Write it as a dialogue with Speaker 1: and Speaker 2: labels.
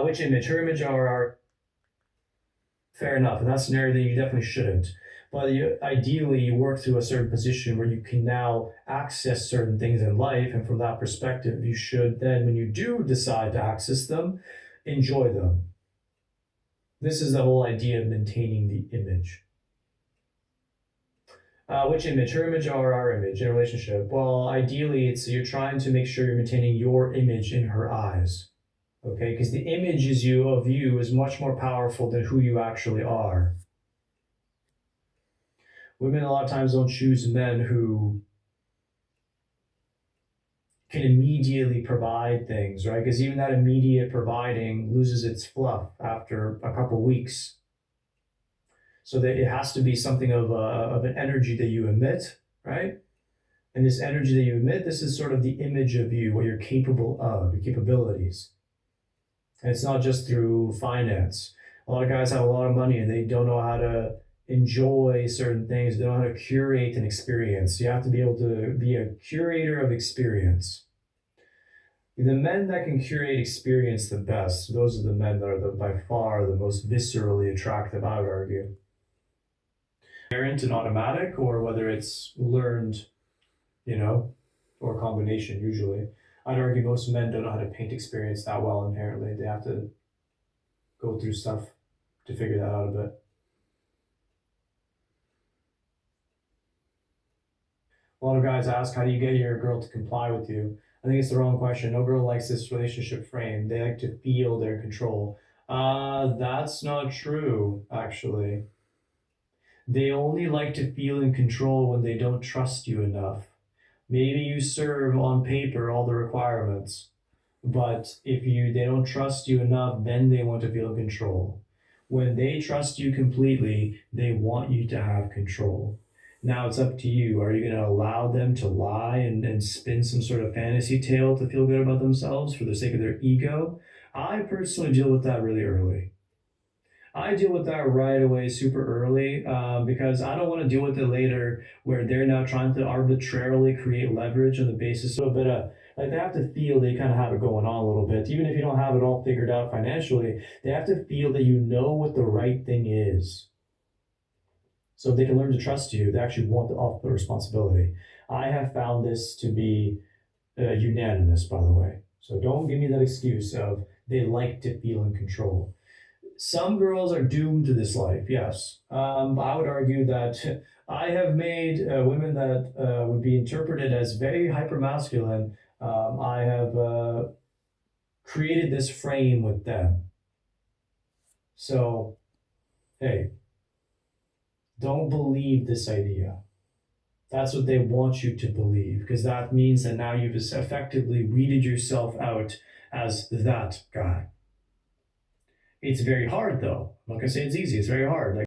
Speaker 1: Which image? Her image or our? Fair enough. In that scenario, then you definitely shouldn't. But ideally, you work through a certain position where you can now access certain things in life. And from that perspective, you should then, when you do decide to access them, enjoy them. This is the whole idea of maintaining the image. Which image? Her image or our image in a relationship? Well, ideally, it's you're trying to make sure you're maintaining your image in her eyes. Okay, because the image of you is much more powerful than who you actually are. Women a lot of times don't choose men who can immediately provide things, right? Because even that immediate providing loses its fluff after a couple weeks. So that it has to be something of an energy that you emit, right? And this energy that you emit, this is sort of the image of you, what you're capable of, your capabilities. And it's not just through finance. A lot of guys have a lot of money and they don't know how to enjoy certain things. They don't know how to curate an experience. You have to be able to be a curator of experience. The men that can curate experience the best, those are the men that are by far the most viscerally attractive, I would argue. Inherent and automatic, or whether it's learned, you know, or a combination usually. I'd argue most men don't know how to paint experience that well inherently. They have to go through stuff to figure that out a bit. A lot of guys ask, how do you get your girl to comply with you? I think it's the wrong question. No girl likes this relationship frame. They like to feel their control. That's not true, actually. They only like to feel in control when they don't trust you enough. Maybe you serve on paper all the requirements, but if they don't trust you enough, then they want to feel in control. When they trust you completely, they want you to have control. Now it's up to you. Are you going to allow them to lie and spin some sort of fantasy tale to feel good about themselves for the sake of their ego? I personally deal with that really early. I deal with that right away, super early, because I don't want to deal with it later where they're now trying to arbitrarily create leverage on the basis of a bit of like they have to feel they kind of have it going on a little bit. Even if you don't have it all figured out financially, they have to feel that you know what the right thing is. So if they can learn to trust you, they actually want to off the responsibility. I have found this to be unanimous, by the way. So don't give me that excuse of they like to feel in control. Some girls are doomed to this life, yes. I would argue that I have made women that would be interpreted as very hypermasculine. I have created this frame with them. So, hey, don't believe this idea. That's what they want you to believe, because that means that now you've effectively weeded yourself out as that guy. It's very hard, though. I'm not gonna say it's easy. It's very hard. Like